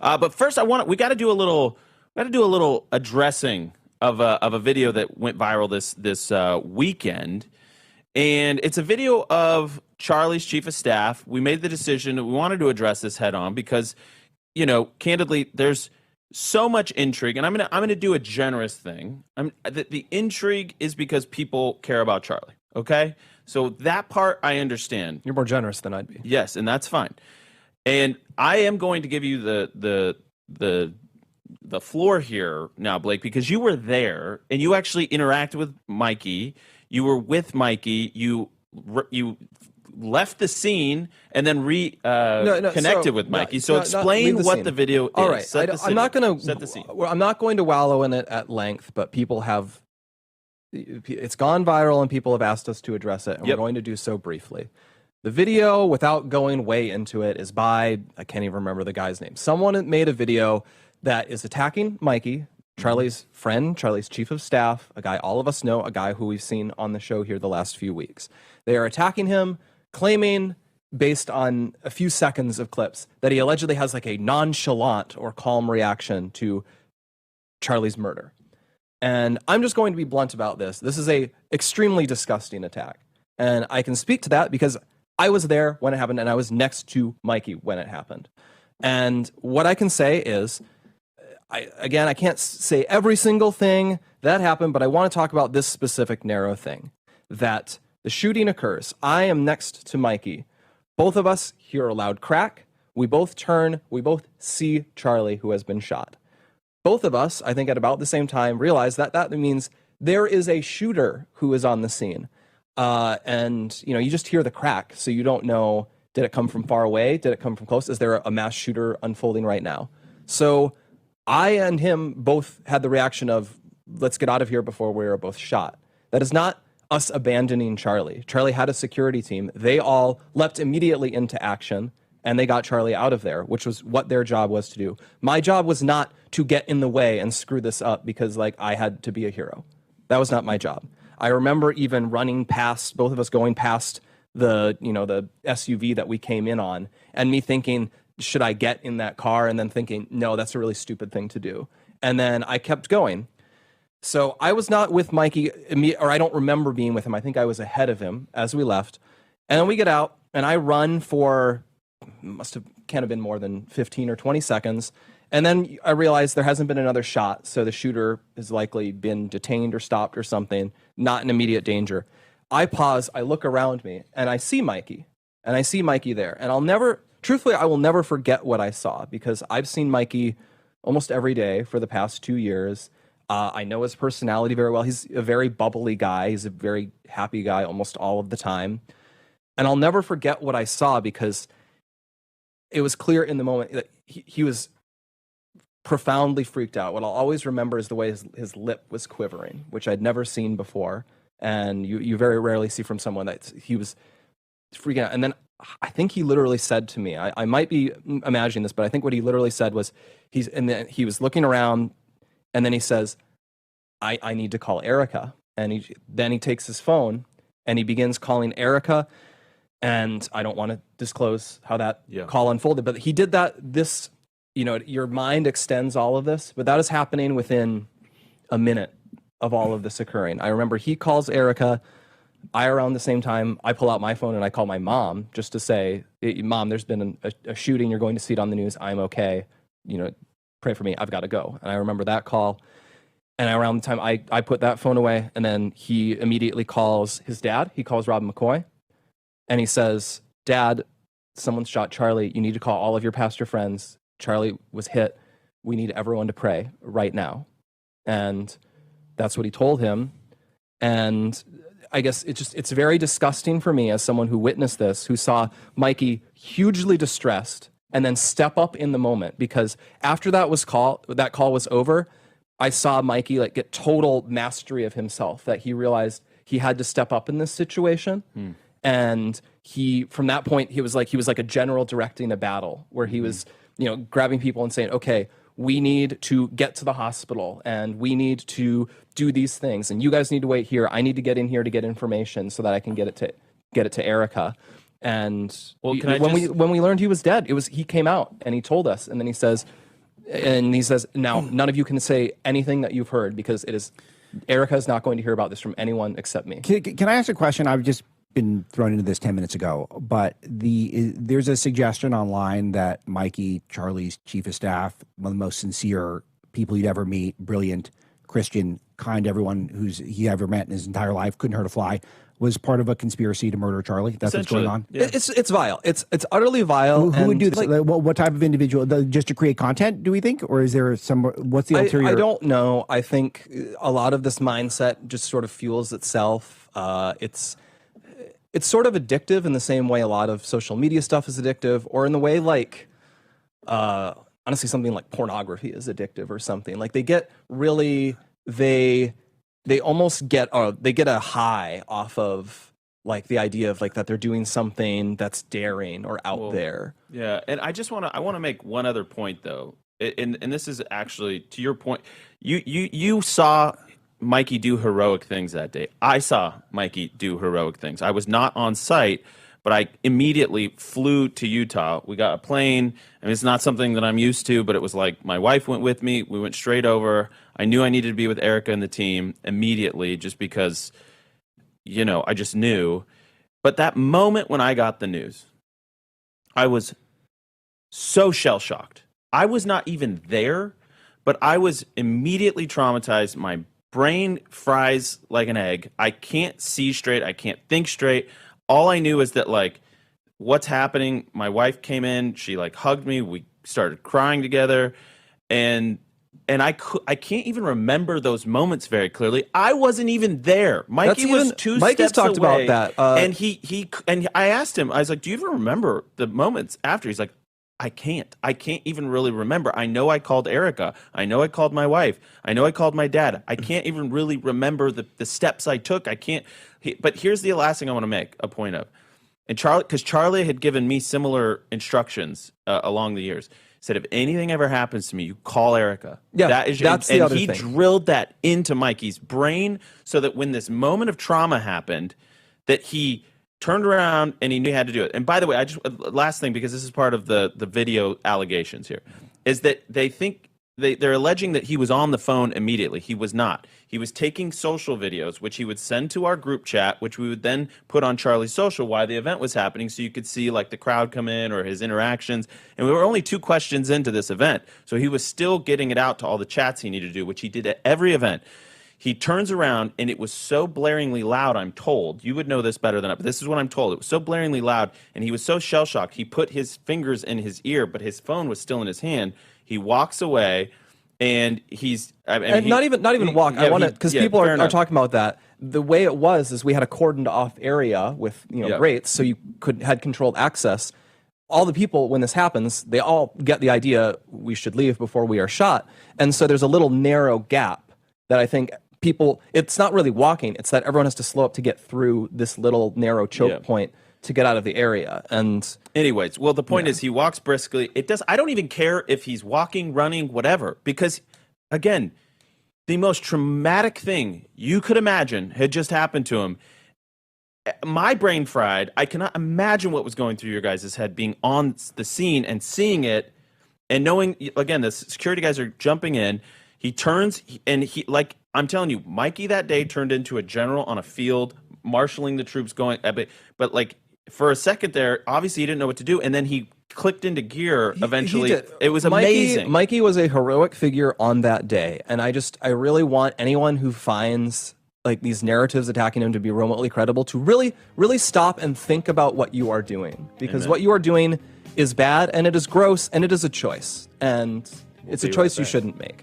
But first, we got to do a little addressing of a video that went viral this weekend, and it's a video of Charlie's chief of staff. We made the decision that we wanted to address this head on because, candidly, there's so much intrigue, and I'm gonna do a generous thing. The intrigue is because people care about Charlie. Okay, so that part I understand. You're more generous than I'd be. Yes, and that's fine. And I am going to give you the floor here now, Blake, because you were there and you actually interacted with Mikey. You were with Mikey. You left the scene and then connected with Mikey. So explain what the video is. All right, I'm not going to set the scene. I'm not going to wallow in it at length, but people have. It's gone viral and people have asked us to address it, and we're going to do so briefly. The video, without going way into it, is by, I can't even remember the guy's name. Someone made a video that is attacking Mikey, Charlie's friend, Charlie's chief of staff, a guy all of us know, a guy who we've seen on the show here the last few weeks. They are attacking him, claiming, based on a few seconds of clips, that he allegedly has like a nonchalant or calm reaction to Charlie's murder. And I'm just going to be blunt about this. This is a extremely disgusting attack. And I can speak to that because I was there when it happened and I was next to Mikey when it happened. And what I can say is, I can't say every single thing that happened, but I want to talk about this specific narrow thing. That the shooting occurs. I am next to Mikey. Both of us hear a loud crack. We both turn. We both see Charlie, who has been shot. Both of us, I think at about the same time, realize that means there is a shooter who is on the scene. And, you just hear the crack, so you don't know, did it come from far away? Did it come from close? Is there a mass shooter unfolding right now? So I and him both had the reaction of, let's get out of here before we are both shot. That is not us abandoning Charlie. Charlie had a security team. They all leapt immediately into action. And they got Charlie out of there, which was what their job was to do. My job was not to get in the way and screw this up because, I had to be a hero. That was not my job. I remember even running past, both of us going past the SUV that we came in on, and me thinking, should I get in that car? And then thinking, no, that's a really stupid thing to do. And then I kept going. So I was not with Mikey, or I don't remember being with him. I think I was ahead of him as we left. And then we get out, and I run for... can't have been more than 15 or 20 seconds. And then I realized there hasn't been another shot, so the shooter has likely been detained or stopped or something, not in immediate danger. I pause, I look around me, and I see Mikey. And I see Mikey there. And I will never forget what I saw, because I've seen Mikey almost every day for the past 2 years. I know his personality very well. He's a very bubbly guy. He's a very happy guy almost all of the time. And I'll never forget what I saw, because it was clear in the moment that he was profoundly freaked out. What I'll always remember is the way his lip was quivering, which I'd never seen before. And you very rarely see from someone that he was freaking out. And then I think he literally said to me, I might be imagining this, but I think what he literally said was, he was looking around, and then he says, I need to call Erica. And then he takes his phone and he begins calling Erica. And I don't want to disclose how that call unfolded, but he did that. Your mind extends all of this, but that is happening within a minute of all of this occurring. I remember he calls Erica. Around the same time, I pull out my phone and I call my mom just to say, Mom, there's been a shooting. You're going to see it on the news. I'm okay. Pray for me. I've got to go. And I remember that call. And around the time I put that phone away, and then he immediately calls his dad. He calls Rob McCoy. And he says, Dad, someone shot Charlie. You need to call all of your pastor friends. Charlie was hit. We need everyone to pray right now. And that's what he told him. And I guess it's very disgusting for me as someone who witnessed this, who saw Mikey hugely distressed and then step up in the moment, because after that call was over, I saw Mikey get total mastery of himself, that he realized he had to step up in this situation. And from that point, he was like a general directing a battle, where he was, grabbing people and saying, okay, we need to get to the hospital and we need to do these things. And you guys need to wait here. I need to get in here to get information so that I can get it to Erica. And when we learned he was dead, he came out and he told us, and then he says, And he says, now, none of you can say anything that you've heard because Erica is not going to hear about this from anyone except me. Can I ask a question? I've just been thrown into this 10 minutes ago, but there's a suggestion online that Mikey, Charlie's chief of staff, one of the most sincere people you'd ever meet, brilliant, Christian, kind, everyone he ever met in his entire life, couldn't hurt a fly, was part of a conspiracy to murder Charlie. That's what's going on. Yeah. It's vile. It's utterly vile. Who would do this? What type of individual? Just to create content, do we think, or is there some? What's the ulterior? I don't know. I think a lot of this mindset just sort of fuels itself. It's sort of addictive in the same way a lot of social media stuff is addictive, or in the way honestly something like pornography is addictive or something. Like they get really they almost get a high off of like the idea of like that they're doing something that's daring or out there. Yeah, and I want to make one other point though, and this is actually to your point. You saw Mikey do heroic things that day. I saw Mikey do heroic things. I was not on site, but I immediately flew to Utah. We got a plane. I mean, it's not something that I'm used to, but it was like my wife went with me. We went straight over. I knew I needed to be with Erica and the team immediately just because, I just knew. But that moment when I got the news, I was so shell-shocked. I was not even there, but I was immediately traumatized. My brain fries like an egg. I can't see straight. I can't think straight. All I knew is that, like, what's happening? My wife came in. She, like, hugged me. We started crying together. And I can't even remember those moments very clearly. I wasn't even there. Mikey was two steps talked away. About that. And I asked him, I was like, do you even remember the moments after? He's like, I can't even really remember. I know I called Erica. I know I called my wife. I know I called my dad. I can't even really remember the steps I took. I can't. But here's the last thing I want to make a point of. And Charlie had given me similar instructions along the years. Said, if anything ever happens to me, you call Erica. Yeah, that's the other thing. And he drilled that into Mikey's brain so that when this moment of trauma happened, that he turned around and he knew he had to do it. And by the way, last thing, because this is part of the video allegations here, is that they think they're alleging that he was on the phone immediately. He was not. He was taking social videos, which he would send to our group chat, which we would then put on Charlie's social while the event was happening, so you could see like the crowd come in or his interactions. And we were only 2 questions into this event, so he was still getting it out to all the chats he needed to do, which he did at every event. He turns around, and it was so blaringly loud, I'm told. You would know this better than I, but this is what I'm told. It was so blaringly loud, and he was so shell-shocked, he put his fingers in his ear, but his phone was still in his hand. He walks away, and not even walk. I want to, because people are talking about that. The way it was is we had a cordoned off area with grates, so you had controlled access. All the people, when this happens, they all get the idea we should leave before we are shot, and so there's a little narrow gap that I think people. It's not really walking; it's that everyone has to slow up to get through this little narrow choke point to get out of the area. And anyways, well, the point is he walks briskly. I don't even care if he's walking, running, whatever, because again, the most traumatic thing you could imagine had just happened to him. My brain fried. I cannot imagine what was going through your guys' head being on the scene and seeing it and knowing, again, the security guys are jumping in. He turns and like I'm telling you, Mikey that day turned into a general on a field, marshaling the troops going, but like, for a second there, obviously he didn't know what to do, and then he clicked into gear eventually. It was amazing. Mikey was a heroic figure on that day, and I really want anyone who finds like these narratives attacking him to be remotely credible to really, really stop and think about what you are doing, because what you are doing is bad, and it is gross, and it is a choice, and it's a choice you shouldn't make.